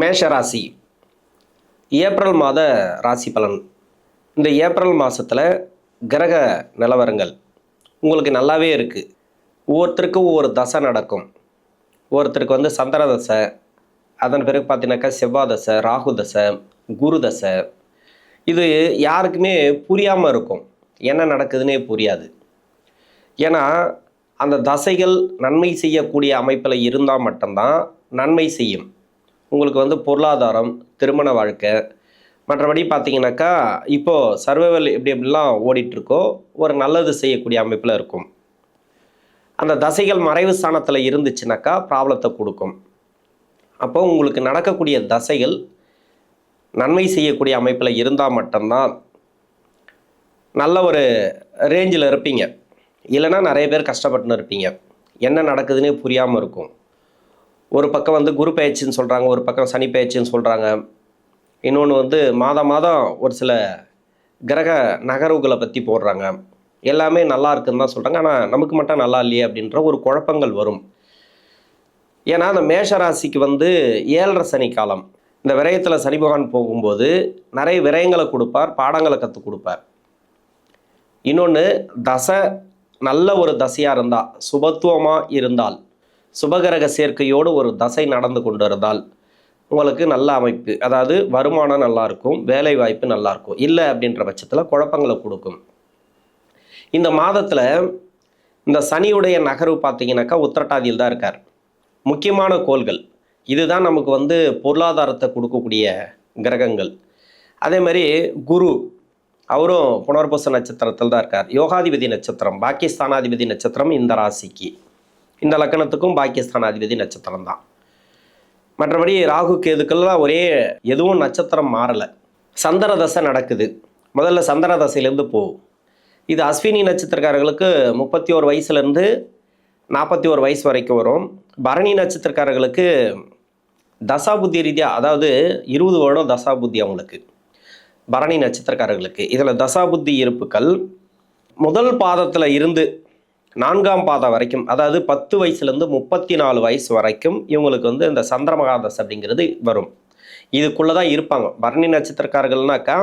மேஷ ராசி ஏப்ரல் மாத ராசி பலன். இந்த ஏப்ரல் மாதத்தில் கிரக நிலவரங்கள் உங்களுக்கு நல்லாவே இருக்குது. ஒவ்வொருத்தருக்கும் ஒவ்வொரு தசை நடக்கும். ஒருத்தருக்கு வந்து சந்திர தசை, அதன் பிறகு பார்த்தீங்கன்னாக்கா செவ்வாய் தசை, ராகு தசை, குரு தசை. இது யாருக்குமே புரியாமல் இருக்கும், என்ன நடக்குதுன்னே புரியாது. ஏன்னா அந்த தசைகள் நன்மை செய்யக்கூடிய அமைப்பில் இருந்தால் மட்டும்தான் நன்மை செய்யும். உங்களுக்கு வந்து பொருளாதாரம், திருமண வாழ்க்கை, மற்றபடி பார்த்தீங்கன்னாக்கா இப்போது சர்வைவல் எப்படிலாம் ஓடிட்டுருக்கோ ஒரு நல்லது செய்யக்கூடிய அமைப்பில் இருக்கும். அந்த தசைகள் மறைவு ஸ்தானத்தில் இருந்துச்சுனாக்கா ப்ராப்ளத்தை கொடுக்கும். அப்போ உங்களுக்கு நடக்கக்கூடிய தசைகள் நன்மை செய்யக்கூடிய அமைப்பில் இருந்தால் மட்டும்தான் நல்ல ஒரு ரேஞ்சில் இருப்பீங்க. இல்லைன்னா நிறைய பேர் கஷ்டப்பட்டுன்னு இருப்பீங்க, என்ன நடக்குதுன்னே புரியாமல் இருக்கும். ஒரு பக்கம் வந்து குரு பயிற்சின்னு சொல்கிறாங்க, ஒரு பக்கம் சனி பயிற்சின்னு சொல்கிறாங்க, இன்னொன்று வந்து மாதம் ஒரு சில கிரக நகர்வுகளை பற்றி போடுறாங்க. எல்லாமே நல்லா இருக்குன்னு தான் சொல்கிறாங்க, ஆனால் நமக்கு மட்டும் நல்லா இல்லையே அப்படின்ற ஒரு குழப்பங்கள் வரும். ஏன்னா அந்த மேஷராசிக்கு வந்து 7.5 சனி காலம். இந்த விரயத்தில் சனி பகவான் போகும்போது நிறைய விரயங்களை கொடுப்பார், பாடங்களை கற்றுக் கொடுப்பார். இன்னொன்று தசை நல்ல ஒரு தசையாக இருந்தால், சுபத்துவமாக இருந்தால், சுபகிரக சேர்க்கையோடு ஒரு தசை நடந்து கொண்டு இருந்தால் உங்களுக்கு நல்ல அமைப்பு, அதாவது வருமானம் நல்லாயிருக்கும், வேலை வாய்ப்பு நல்லாயிருக்கும். இல்லை அப்படின்ற பட்சத்தில் குழப்பங்களை கொடுக்கும். இந்த மாதத்தில் இந்த சனியுடைய நகர்வு பார்த்தீங்கன்னாக்கா உத்திரட்டாதியில் தான் இருக்கார். முக்கியமான கோள்கள் இதுதான் நமக்கு வந்து பொருளாதாரத்தை கொடுக்கக்கூடிய கிரகங்கள். அதே மாதிரி குரு அவரும் புனர்பூச நட்சத்திரத்தில் தான் இருக்கார். யோகாதிபதி நட்சத்திரம், பாக்கியஸ்தானாதிபதி நட்சத்திரம் இந்த ராசிக்கு, இந்த லக்கணத்துக்கும் பாக்கியஸ்தானாதிபதி நட்சத்திரம் தான். மற்றபடி ராகு கேதுக்கள்லாம் ஒரே, எதுவும் நட்சத்திரம் மாறலை. சந்திர தசை நடக்குது. முதல்ல சந்திர தசையிலேருந்து போகும். இது அஸ்வினி நட்சத்திரக்காரர்களுக்கு 31 வயசுலேருந்து 41 வயசு வரைக்கும் வரும். பரணி நட்சத்திரக்காரர்களுக்கு தசாபுத்தி ரீதியாக, அதாவது 20 வருடம் தசாபுத்தி அவங்களுக்கு, பரணி நட்சத்திரக்காரர்களுக்கு. இதில் தசாபுத்தி இருப்புக்கள் முதல் பாதத்தில் இருந்து 4ஆம் பாதம் வரைக்கும், அதாவது 10 வயசுலேருந்து 34 வயசு வரைக்கும் இவங்களுக்கு வந்து இந்த சந்திரமகாதசை அப்படிங்கிறது வரும். இதுக்குள்ளே தான் இருப்பாங்க. பரணி நட்சத்திரக்காரர்கள்னாக்கா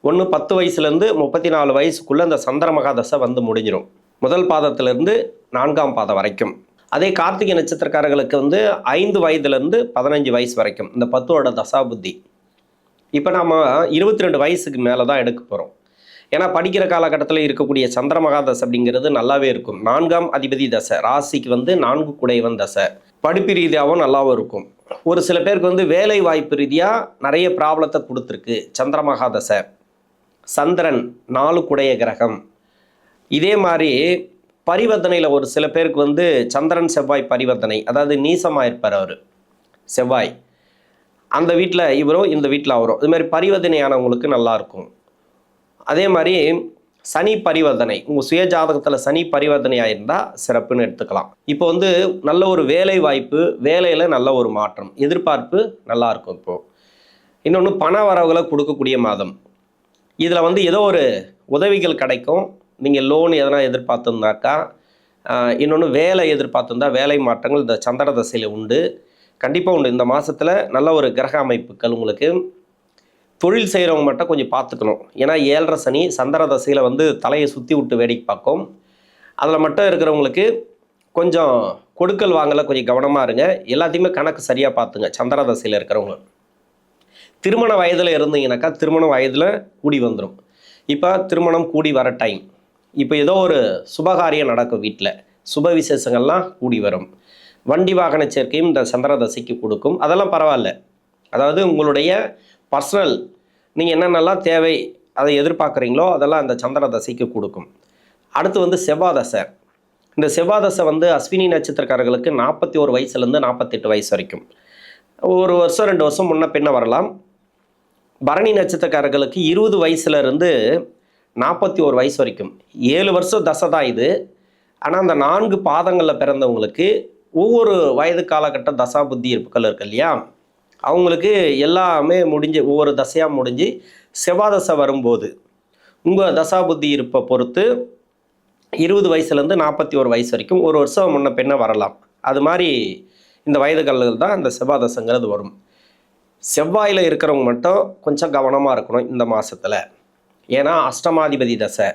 ஒன்று 10 வயசுலேருந்து 34 வயசுக்குள்ளே இந்த சந்திரமகாதசை வந்து முடிஞ்சிடும், முதல் பாதத்திலேருந்து 4ஆம் பாதம் வரைக்கும். அதே கார்த்திகை நட்சத்திரக்காரர்களுக்கு வந்து 5 வயதுலேருந்து 15 வயசு வரைக்கும் இந்த 10 வருட தசாபுத்தி. இப்போ நம்ம 22 வயசுக்கு மேலே தான் எடுக்க போகிறோம். ஏன்னா படிக்கிற காலகட்டத்தில் இருக்கக்கூடிய சந்திரமகாதசை அப்படிங்கிறது நல்லாவே இருக்கும். 4ஆம் அதிபதி தசை, ராசிக்கு வந்து 4 குடைவன் தசை, படிப்பு ரீதியாகவும் நல்லாவும் இருக்கும். ஒரு சில பேருக்கு வந்து வேலை வாய்ப்பு ரீதியாக நிறைய ப்ராப்ளத்தை கொடுத்துருக்கு சந்திரமகாதசை. சந்திரன் 4 குடைய கிரகம். இதே மாதிரி பரிவர்த்தனையில் ஒரு சில பேருக்கு வந்து சந்திரன் செவ்வாய் பரிவர்த்தனை, அதாவது நீசமாக இருப்பார் அவர் செவ்வாய், அந்த வீட்டில் இவரும் இந்த வீட்டில் அவரும், இது மாதிரி பரிவர்த்தனையானவங்களுக்கு நல்லாயிருக்கும். அதே மாதிரி சனி பரிவர்த்தனை, உங்கள் சுய ஜாதகத்தில் சனி பரிவர்த்தனையாக இருந்தால் சிறப்புன்னு எடுத்துக்கலாம். இப்போ வந்து நல்ல ஒரு வேலை வாய்ப்பு, வேலையில் நல்ல ஒரு மாற்றம், எதிர்பார்ப்பு நல்லாயிருக்கும். இப்போது இன்னொன்று பண வரவுகளை கொடுக்கக்கூடிய மாதம். இதில் வந்து ஏதோ ஒரு உதவிகள் கிடைக்கும். நீங்கள் லோன் எதனா எதிர்பார்த்துருந்தாக்கா, இன்னொன்று வேலை எதிர்பார்த்துருந்தா வேலை மாற்றங்கள் இந்த சந்திர தசையில் உண்டு, கண்டிப்பாக உண்டு. இந்த மாதத்தில் நல்ல ஒரு கிரக அமைப்புகள் உங்களுக்கு. தொழில் செய்கிறவங்க மட்டும் கொஞ்சம் பார்த்துக்கணும். ஏன்னா 7.5 சனி சந்திர தசையில் வந்து தலையை சுற்றி விட்டு வேடிக்கை பார்க்கும். அதில் மட்டும் இருக்கிறவங்களுக்கு கொஞ்சம் கொடுக்கல் வாங்கல கொஞ்சம் கவனமாக இருங்க. எல்லாத்தையுமே கணக்கு சரியாக பார்த்துங்க. சந்திர தசையில் இருக்கிறவங்க திருமண வயதில் இருந்தீங்கன்னாக்கா திருமண வயதில் கூடி வந்துடும். இப்போ திருமணம் கூடி வர டைம். இப்போ ஏதோ ஒரு சுபகாரியம் நடக்கும், வீட்டில் சுப விசேஷங்கள்லாம் கூடி வரும். வண்டி வாகன சேர்க்கையும் இந்த சந்திர தசைக்கு கொடுக்கும். அதெல்லாம் பரவாயில்ல. அதாவது உங்களுடைய பர்சனல் நீங்கள் என்னென்னலாம் தேவை அதை எதிர்பார்க்குறீங்களோ அதெல்லாம் அந்த சந்திர தசைக்கு கொடுக்கும். அடுத்து வந்து செவ்வாய் தசை. இந்த செவ்வாய் தசை வந்து அஸ்வினி நட்சத்திரக்காரர்களுக்கு 41 வயசுலேருந்து 48 வயசு வரைக்கும், ஒரு வருஷம் 2 வருஷம் முன்ன பின்ன வரலாம். பரணி நட்சத்திரக்காரர்களுக்கு 20 வயசுலேருந்து 41 வயசு வரைக்கும் 7 வருஷம் தசை தான் இது. ஆனால் அந்த 4 பாதங்களில் பிறந்தவங்களுக்கு ஒவ்வொரு வயது காலகட்ட தசா புத்தி இருப்புகள் இருக்கு இல்லையா, அவங்களுக்கு எல்லாமே முடிஞ்சு ஒவ்வொரு தசையாக முடிஞ்சு செவ்வாய் தசை வரும்போது உங்கள் தசா புத்தி இருப்பை பொறுத்து 20 வயசுலேருந்து 41 வயசு வரைக்கும் ஒரு வருஷம் முன்ன பின்ன வரலாம். அது மாதிரி இந்த வயதுகளில் தான் இந்த செவ்வாய் தசைங்கிறது வரும். செவ்வாயில் இருக்கிறவங்க மட்டும் கொஞ்சம் கவனமாக இருக்கணும் இந்த மாதத்தில். ஏன்னா அஷ்டமாதிபதி தசை.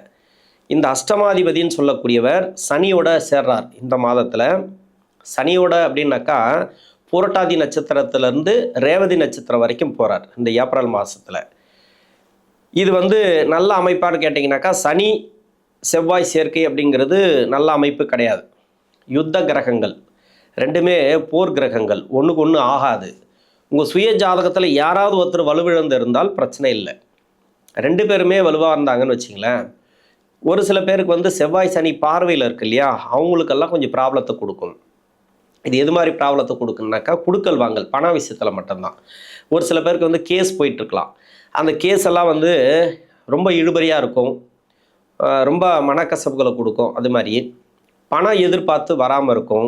இந்த அஷ்டமாதிபதின்னு சொல்லக்கூடியவர் சனியோட சேர்றார் இந்த மாதத்தில். சனியோட அப்படின்னாக்கா புரட்டாதி நட்சத்திரத்திலேருந்து ரேவதி நட்சத்திரம் வரைக்கும் போகிறார் இந்த ஏப்ரல் மாதத்தில். இது நல்ல அமைப்பான்னு கேட்டிங்கனாக்கா சனி செவ்வாய் சேர்க்கை அப்படிங்கிறது நல்ல அமைப்பு கிடையாது. யுத்த கிரகங்கள் ரெண்டுமே போர் கிரகங்கள், ஒன்றுக்கு ஒன்று ஆகாது. உங்கள் சுய ஜாதகத்தில் யாராவது ஒருத்தர் வலுவிழந்து இருந்தால் பிரச்சனை இல்லை. ரெண்டு பேருமே வலுவாக இருந்தாங்கன்னு வச்சிங்களேன், ஒரு சில பேருக்கு செவ்வாய் சனி பார்வையில் இருக்கு இல்லையா, அவங்களுக்கெல்லாம் கொஞ்சம் ப்ராப்ளத்தை கொடுக்கும். இது எது மாதிரி ப்ராப்ளத்தை கொடுக்குன்னாக்கா குடுக்கல் வாங்கல் பண விஷயத்தில் மட்டும்தான். ஒரு சில பேருக்கு கேஸ் போயிட்டுருக்கலாம். அந்த கேஸ் எல்லாம் ரொம்ப இழுபறியாக இருக்கும், ரொம்ப மனக்கசப்புகளை கொடுக்கும். அது மாதிரி பணம் எதிர்பார்த்து வராமல் இருக்கும்.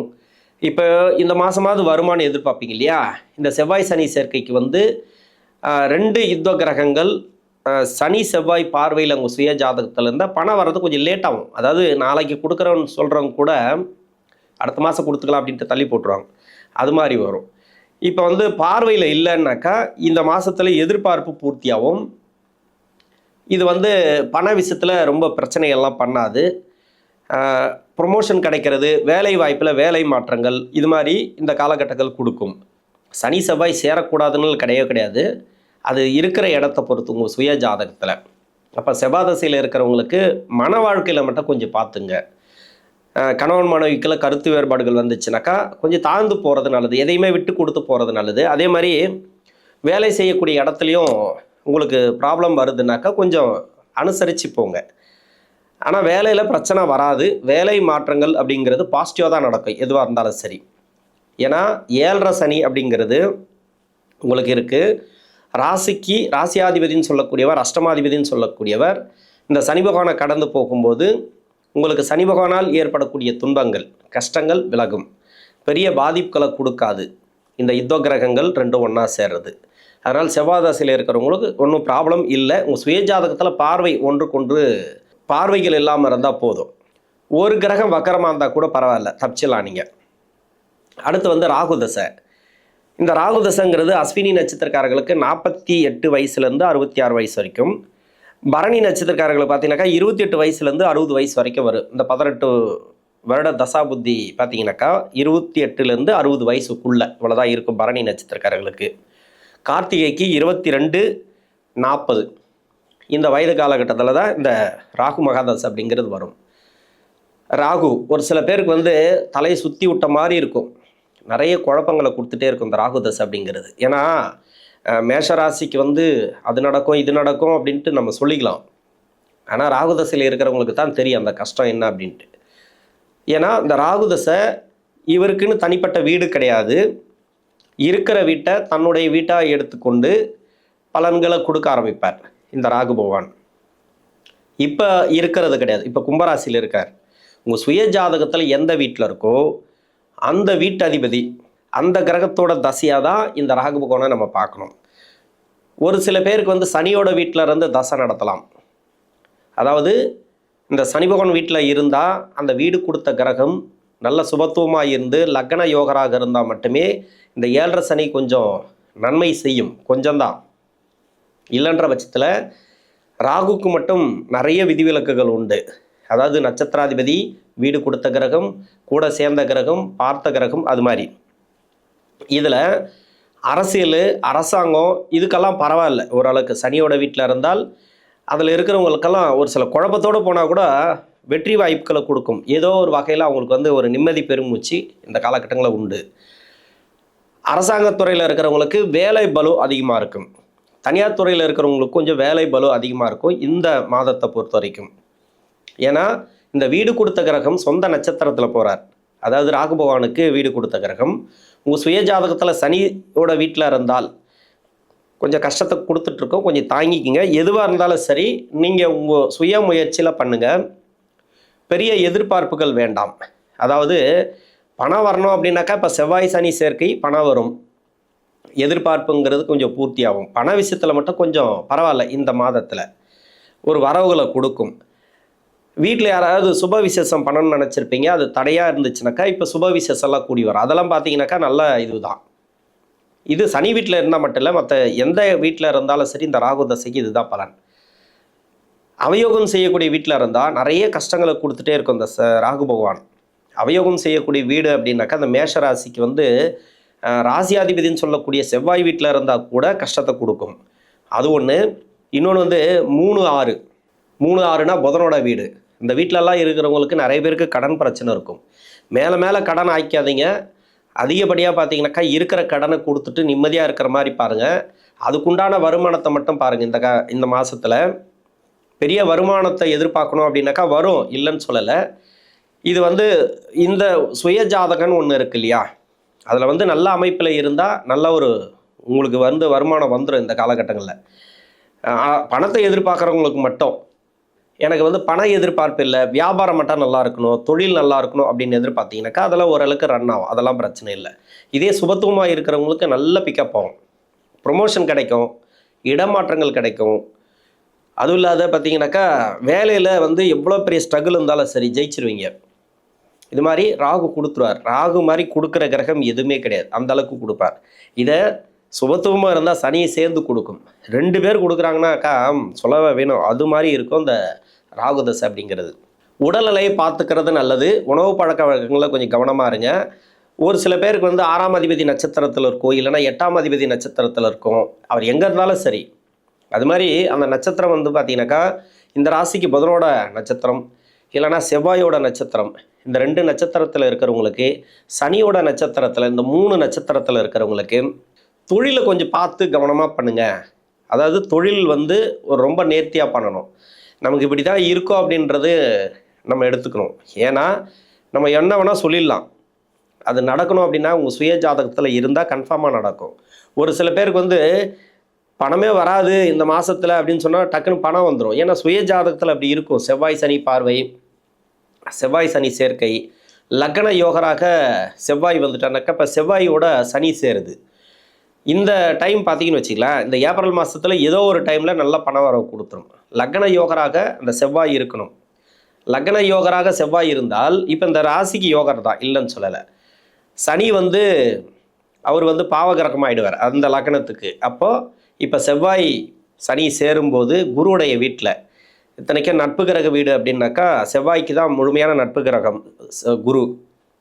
இப்போ இந்த மாதமாவது வருமானம் எதிர்பார்ப்பீங்க இல்லையா, இந்த செவ்வாய் சனி சேர்க்கைக்கு ரெண்டு யுத்த கிரகங்கள் சனி செவ்வாய் பார்வையில் உங்கள் சுய ஜாதகத்தில் இருந்தால் பணம் வர்றது கொஞ்சம் லேட் ஆகும். அதாவது நாளைக்கு கொடுக்குறோன்னு சொல்கிறவங்க கூட அடுத்த மாதம் கொடுத்துக்கலாம் அப்படின்ட்டு தள்ளி போட்டுருவாங்க. அது மாதிரி வரும். இப்போ பார்வையில் இல்லைன்னாக்கா இந்த மாதத்தில் எதிர்பார்ப்பு பூர்த்தியாகும். இது பண விஷயத்தில் ரொம்ப பிரச்சனைகள்லாம் பண்ணாது. ப்ரொமோஷன் கிடைக்கிறது, வேலை வாய்ப்பில் வேலை மாற்றங்கள், இது மாதிரி இந்த காலகட்டங்கள் கொடுக்கும். சனி செவ்வாய் சேரக்கூடாதுன்னு கிடையாது, அது இருக்கிற இடத்த பொறுத்து உங்கள் சுய ஜாதகத்தில். அப்போ செவ்வாதசையில் இருக்கிறவங்களுக்கு மன வாழ்க்கையில் மட்டும் கொஞ்சம் பார்த்துங்க. கணவன் மனைவிக்குள்ள கருத்து வேறுபாடுகள் வந்துச்சுனாக்கா கொஞ்சம் தாழ்ந்து போகிறது நல்லது, எதையுமே விட்டு கொடுத்து போகிறது நல்லது. அதே மாதிரி வேலை செய்யக்கூடிய இடத்துலையும் உங்களுக்கு ப்ராப்ளம் வருதுனாக்கா கொஞ்சம் அனுசரித்து போங்க. ஆனால் வேலையில் பிரச்சனை வராது. வேலை மாற்றங்கள் அப்படிங்கிறது பாசிட்டிவாக தான் நடக்கும் எதுவாக இருந்தாலும் சரி. ஏன்னா 7.5 சனி அப்படிங்கிறது உங்களுக்கு இருக்குது. ராசிக்கு ராசியாதிபதினு சொல்லக்கூடியவர், அஷ்டமாதிபதினு சொல்லக்கூடியவர் இந்த சனி பகவானை கடந்து போகும்போது உங்களுக்கு சனி பகவானால் ஏற்படக்கூடிய துன்பங்கள் கஷ்டங்கள் விலகும், பெரிய பாதிப்புகளை கொடுக்காது. இந்த யுத்த கிரகங்கள் ரெண்டும் ஒன்றா சேர்றது. அதனால் செவ்வாதசையில் இருக்கிறவங்களுக்கு ஒன்றும் ப்ராப்ளம் இல்லை. உங்கள் சுய ஜாதகத்தில் பார்வை ஒன்றுக்கொன்று பார்வைகள் இல்லாமல் இருந்தால் போதும். ஒரு கிரகம் வக்கரமாக இருந்தால் கூட பரவாயில்ல, தப்பிச்சிடலாம் நீங்கள். அடுத்து ராகு தசை. இந்த ராகு தசைங்கிறது அஸ்வினி நட்சத்திரக்காரர்களுக்கு 48 வயசுலேருந்து 66 வயசு வரைக்கும். பரணி நட்சத்திரக்காரர்களுக்கு பார்த்தீங்கன்னாக்கா 28 வயசுலேருந்து 60 வயசு வரைக்கும் வரும். இந்த 18 வருட தசா புத்தி பார்த்தீங்கன்னாக்கா 28லேருந்து 60 வயசுக்குள்ளே இவ்வளோதான் இருக்கும் பரணி நட்சத்திரக்காரர்களுக்கு. கார்த்திகைக்கு 22-40 இந்த வயது காலகட்டத்தில் தான் இந்த ராகு மகாதசை அப்படிங்கிறது வரும். ராகு ஒரு சில பேருக்கு தலையை சுற்றி விட்ட மாதிரி இருக்கும், நிறைய குழப்பங்களை கொடுத்துட்டே இருக்கும் இந்த ராகு தசை அப்படிங்கிறது. ஏன்னா மேஷராசிக்கு அது நடக்கும் இது நடக்கும் அப்படின்ட்டு நம்ம சொல்லிக்கலாம். ஆனால் ராகு தசையில் இருக்கிறவங்களுக்கு தான் தெரியும் அந்த கஷ்டம் என்ன அப்படின்ட்டு. ஏன்னா இந்த ராகு தசை இவருக்குன்னு தனிப்பட்ட வீடு கிடையாது. இருக்கிற வீட்டை தன்னுடைய வீட்டாக எடுத்துக்கொண்டு பலன்களை கொடுக்க ஆரம்பிப்பார் இந்த ராகு பகவான். இப்போ இருக்கிறது கிடையாது. இப்போ கும்பராசியில் இருக்கார். உங்கள் சுய ஜாதகத்தில் எந்த வீட்டில் இருக்கோ அந்த வீட்டு அதிபதி அந்த கிரகத்தோட தசையாக தான் இந்த ராகு பகவானை நம்ம பார்க்கணும். ஒரு சில பேருக்கு சனியோட வீட்டில் இருந்து தசை நடத்தலாம். அதாவது இந்த சனி பகவான் வீட்டில் இருந்தால் அந்த வீடு கொடுத்த கிரகம் நல்ல சுபத்துவமாக இருந்து லக்ன யோகராக இருந்தால் மட்டுமே இந்த 7.5 சனி கொஞ்சம் நன்மை செய்யும், கொஞ்சம்தான். இல்லைன்ற பட்சத்தில் ராகுக்கு மட்டும் நிறைய விதிவிலக்குகள் உண்டு. அதாவது நட்சத்திராதிபதி, வீடு கொடுத்த கிரகம், கூட சேர்ந்த கிரகம், பார்த்த கிரகம், அது மாதிரி. இதில் அரசியல் அரசாங்கம் இதுக்கெல்லாம் பரவாயில்ல ஓரளவுக்கு. சனியோட வீட்டில் இருந்தால் அதில் இருக்கிறவங்களுக்கெல்லாம் ஒரு சில குழப்பத்தோடு போனால் கூட வெற்றி வாய்ப்புகளை கொடுக்கும். ஏதோ ஒரு வகையில் அவங்களுக்கு ஒரு நிம்மதி பெருமூச்சு இந்த காலகட்டங்களில் உண்டு. அரசாங்கத்துறையில் இருக்கிறவங்களுக்கு வேலை பலு அதிகமாக இருக்கும். தனியார் துறையில் இருக்கிறவங்களுக்கு கொஞ்சம் வேலை பலு அதிகமாக இருக்கும் இந்த மாதத்தை பொறுத்த வரைக்கும். ஏன்னா இந்த வீடு கொடுத்த கிரகம் சொந்த நட்சத்திரத்தில் போகிறார். அதாவது ராகு பகவானுக்கு வீடு கொடுத்த கிரகம் உங்கள் சுய ஜாதகத்தில் சனியோட வீட்டில் இருந்தால் கொஞ்சம் கஷ்டத்தை கொடுத்துட்ருக்கோம், கொஞ்சம் தாங்கிக்கிங்க. எதுவாக இருந்தாலும் சரி நீங்கள் உங்கள் சுய முயற்சியில் பண்ணுங்கள். பெரிய எதிர்பார்ப்புகள் வேண்டாம். அதாவது பணம் வரணும் அப்படின்னாக்கா இப்போ செவ்வாய் சனி சேர்க்கை பணம் வரும், எதிர்பார்ப்புங்கிறது கொஞ்சம் பூர்த்தியாகும். பண விஷயத்தில் மட்டும் கொஞ்சம் பரவாயில்ல. இந்த மாதத்தில் ஒரு வரவுகளை கொடுக்கும். வீட்டில் யாராவது சுப விசேஷம் பண்ணணும்னு நினச்சிருப்பீங்க, அது தடையாக இருந்துச்சுனாக்கா இப்போ சுப விசேஷம்லாம் கூடி வரும். அதெல்லாம் பார்த்தீங்கன்னாக்கா நல்ல இதுதான். இது சனி வீட்டில் இருந்தால் மட்டும் இல்லை, மற்ற எந்த வீட்டில் இருந்தாலும் சரி இந்த ராகு தசைக்கு இதுதான் பலன். அவயோகம் செய்யக்கூடிய வீட்டில் இருந்தால் நிறைய கஷ்டங்களை கொடுத்துட்டே இருக்கும் இந்த ராகு பகவான். அவயோகம் செய்யக்கூடிய வீடு அப்படின்னாக்கா அந்த மேஷ ராசிக்கு வந்து ராசியாதிபதினு சொல்லக்கூடிய செவ்வாய் வீட்டில் இருந்தால் கூட கஷ்டத்தை கொடுக்கும். அது ஒன்று. இன்னொன்று வந்து 3-6 3-6னா புதனோட வீடு. இந்த வீட்டிலலாம் இருக்கிறவங்களுக்கு நிறைய பேருக்கு கடன் பிரச்சனை இருக்கும். மேலே மேலே கடன் ஆய்க்காதீங்க. அதிகப்படியாக பார்த்தீங்கன்னாக்கா இருக்கிற கடனை கொடுத்துட்டு நிம்மதியாக இருக்கிற மாதிரி பாருங்கள். அதுக்குண்டான வருமானத்தை மட்டும் பாருங்கள். இந்த மாதத்தில் பெரிய வருமானத்தை எதிர்பார்க்கணும் அப்படின்னாக்கா வரும், இல்லைன்னு சொல்லலை. இது வந்து இந்த சுய ஜாதகம்னு ஒன்று இருக்கு இல்லையா, அதில் வந்து நல்ல அமைப்பில் இருந்தால் நல்ல ஒரு உங்களுக்கு வந்து வருமானம் வந்துடும். இந்த காலகட்டங்களில் பணத்தை எதிர்பார்க்குறவங்களுக்கு மட்டும் எனக்கு வந்து பண எதிர்பார்ப்பு இல்லை, வியாபாரம் மட்டும் நல்லா இருக்கணும், தொழில் நல்லா இருக்கணும் அப்படின்னு எதிர்பார்த்தீங்கன்னாக்கா அதெல்லாம் ஓரளவுக்கு ரன் ஆகும், அதெல்லாம் பிரச்சனை இல்லை. இதே சுபத்துவமாக இருக்கிறவங்களுக்கு நல்ல பிக்கப் ஆகும், ப்ரொமோஷன் கிடைக்கும், இடமாற்றங்கள் கிடைக்கும். அதுவும் இல்லாத பார்த்தீங்கன்னாக்கா வேலையில் வந்து எவ்வளோ பெரிய ஸ்ட்ரகிள் இருந்தாலும் சரி ஜெயிச்சிருவீங்க. இது மாதிரி ராகு கொடுத்துருவார். ராகு மாதிரி கொடுக்குற கிரகம் எதுவுமே கிடையாது, அந்த அளவுக்கு கொடுப்பார். இதை சுபத்துவமாக இருந்தால் சனியை சேர்ந்து கொடுக்கும். 2 பேர் கொடுக்குறாங்கன்னாக்கா சொல்லவே வேணும். அது மாதிரி இருக்கும் இந்த ராகு தசை அப்படிங்கிறது. உடல்நிலையை பார்த்துக்கிறது நல்லது. உணவு பழக்க வழக்கங்களில் கொஞ்சம் கவனமாக இருங்க. ஒரு சில பேருக்கு வந்து 6ஆம் அதிபதி நட்சத்திரத்தில் இருக்கும், இல்லைன்னா 8ஆம் அதிபதி நட்சத்திரத்தில் இருக்கும். அவர் எங்கே இருந்தாலும் சரி, அது மாதிரி அந்த நட்சத்திரம் வந்து பார்த்தீங்கன்னாக்கா இந்த ராசிக்கு புதனோட நட்சத்திரம் இல்லைனா செவ்வாயோட நட்சத்திரம், இந்த 2 நட்சத்திரத்தில் இருக்கிறவங்களுக்கு, சனியோட நட்சத்திரத்தில் இந்த 3 நட்சத்திரத்தில் இருக்கிறவங்களுக்கு தொழிலை கொஞ்சம் பார்த்து கவனமாக பண்ணுங்கள். அதாவது தொழில் வந்து ரொம்ப நேர்த்தியாக பண்ணணும். நமக்கு இப்படி தான் இருக்கோ அப்படின்றது நம்ம எடுத்துக்கணும். ஏன்னா நம்ம என்ன வேணால் சொல்லிடலாம், அது நடக்கணும் அப்படின்னா உங்கள் சுய ஜாதகத்தில் இருந்தால் கன்ஃபார்மாக நடக்கும். ஒரு சில பேருக்கு வந்து பணமே வராது இந்த மாதத்தில் அப்படின்னு சொன்னால் டக்குன்னு பணம் வந்துடும். ஏன்னா சுய ஜாதகத்தில் அப்படி இருக்கும். செவ்வாய் சனி பார்வை, செவ்வாய் சனி சேர்க்கை, லக்ன யோகராக செவ்வாய் வந்துட்டானாக்கா இப்போ செவ்வாயோட சனி சேருது. இந்த டைம் பார்த்தீங்கன்னு வச்சுக்கலாம், இந்த ஏப்ரல் மாதத்தில் ஏதோ ஒரு டைமில் நல்ல பணம் வரவு கொடுத்துரும். லக்ன யோகராக அந்த செவ்வாய் இருக்கணும். லக்ன யோகராக செவ்வாய் இருந்தால் இப்போ இந்த ராசிக்கு யோகர் தான், இல்லைன்னு சொல்லலை. சனி வந்து அவர் வந்து பாவகிரகம் ஆகிடுவார் அந்த லக்னத்துக்கு. அப்போது இப்போ செவ்வாய் சனி சேரும்போது குருவுடைய வீட்டில், இத்தனைக்கும் நட்பு கிரக வீடு அப்படின்னாக்கா செவ்வாய்க்கு தான் முழுமையான நட்பு கிரகம் குரு.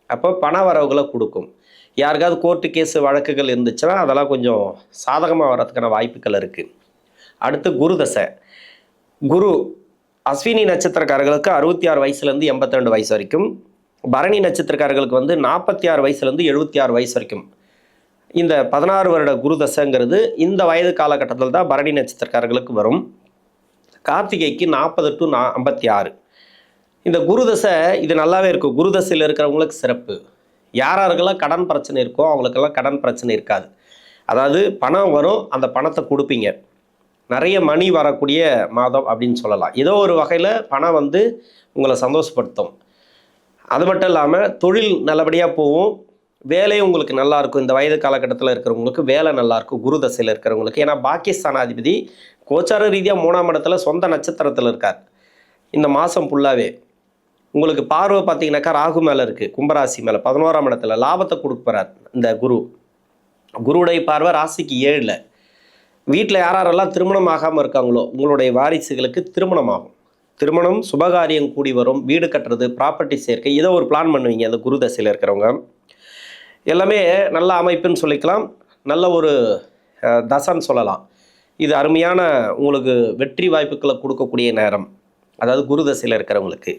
அப்போ பண வரவுகளை கொடுக்கும். யாருக்காவது கோர்ட்டு கேஸு வழக்குகள் இருந்துச்சுன்னா அதெல்லாம் கொஞ்சம் சாதகமாக வர்றதுக்கான வாய்ப்புகள் இருக்குது. அடுத்து குரு தசை. குரு அஸ்வினி நட்சத்திரக்காரர்களுக்கு 66 வயசுலேருந்து 82 வயசு வரைக்கும், பரணி நட்சத்திரக்காரர்களுக்கு வந்து 46 வயசுலேருந்து 76 வயசு வரைக்கும். இந்த 16 வருட குரு தசைங்கிறது இந்த வயது காலகட்டத்தில் தான் பரணி நட்சத்திரக்காரர்களுக்கு வரும். கார்த்திகைக்கு 40 to 56. இந்த குரு தசை இது நல்லாவே இருக்கும். குரு தசையில் இருக்கிறவங்களுக்கு சிறப்பு. யாரெல்லாம் கடன் பிரச்சனை இருக்கோ அவங்களுக்கெல்லாம் கடன் பிரச்சனை இருக்காது. அதாவது பணம் வரும், அந்த பணத்தை கொடுப்பீங்க. நிறைய மணி வரக்கூடிய மாதம் அப்படின்னு சொல்லலாம். ஏதோ ஒரு வகையில் பணம் வந்து உங்களை சந்தோஷப்படுத்தும். அது மட்டும் இல்லாமல் தொழில் நல்லபடியாக போகும், வேலையும் உங்களுக்கு நல்லாயிருக்கும். இந்த வயது காலகட்டத்தில் இருக்கிறவங்களுக்கு வேலை நல்லாயிருக்கும் குரு தசையில் இருக்கிறவங்களுக்கு. ஏன்னா பாக்கியஸ்தானாதிபதி கோச்சார ரீதியாக 3ஆம் இடத்துல சொந்த நட்சத்திரத்தில் இருக்கார். இந்த மாதம் ஃபுல்லாகவே உங்களுக்கு பார்வை பார்த்தீங்கன்னாக்கா ராகு மேலே இருக்குது, கும்பராசி மேலே 11ஆம் இடத்துல லாபத்தை கொடுக்குறார் இந்த குரு. குருவுடைய பார்வை ராசிக்கு 7ல். வீட்டில் யாரெல்லாம் திருமணம் ஆகாமல் இருக்காங்களோ உங்களுடைய வாரிசுகளுக்கு திருமணம் ஆகும். திருமணம் சுபகாரியம் கூடி வரும். வீடு கட்டுறது, ப்ராப்பர்ட்டி சேர்க்கை, ஏதோ ஒரு பிளான் பண்ணுவீங்க அந்த குரு தசையில் இருக்கிறவங்க. எல்லாமே நல்ல அமைப்புன்னு சொல்லிக்கலாம், நல்ல ஒரு தசைன்னு சொல்லலாம். இது அருமையான உங்களுக்கு வெற்றி வாய்ப்புகளை கொடுக்கக்கூடிய நேரம், அதாவது குரு தசையில் இருக்கிறவங்களுக்கு.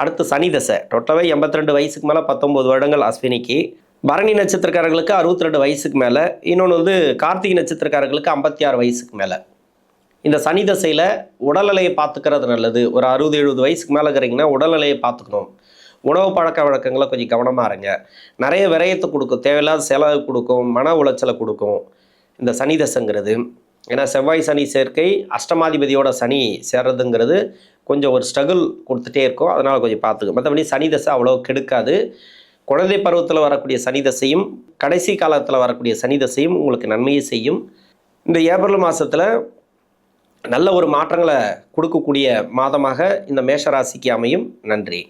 அடுத்து சனி தசை. டோட்டலாகவே 82 வயசுக்கு மேலே 19 வருடங்கள் அஸ்வினிக்கு. பரணி நட்சத்திரக்காரர்களுக்கு 62 வயசுக்கு மேலே. இன்னொன்று வந்து கார்த்திகை நட்சத்திரக்காரர்களுக்கு 56 வயசுக்கு மேலே. இந்த சனி தசையில் உடல்நிலையை பார்த்துக்கிறது நல்லது. ஒரு 60-70 வயசுக்கு மேலே இருக்கிறீங்கன்னா உடல்நிலையை பார்த்துக்கணும். உணவு பழக்க வழக்கங்களை கொஞ்சம் கவனமாக இருங்க. நிறைய விரயத்தை கொடுக்கும், தேவையில்லாத செலவு கொடுக்கும், மன உளைச்சலை கொடுக்கும் இந்த சனி தசைங்கிறது. ஏன்னா செவ்வாய் சனி சேர்க்கை, அஷ்டமாதிபதியோட சனி சேர்றதுங்கிறது கொஞ்சம் ஒரு ஸ்ட்ரகிள் கொடுத்துட்டே இருக்கும். அதனால் கொஞ்சம் பார்த்துக்கும். மற்றபடி சனி தசை அவ்வளோ கெடுக்காது. குழந்தை பருவத்தில் வரக்கூடிய சனி தசையும் கடைசி காலத்தில் வரக்கூடிய சனி தசையும் உங்களுக்கு நன்மையை செய்யும். இந்த ஏப்ரல் மாதத்தில் நல்ல ஒரு மாற்றங்களை கொடுக்கக்கூடிய மாதமாக இந்த மேஷராசிக்கு அமையும். நன்றி.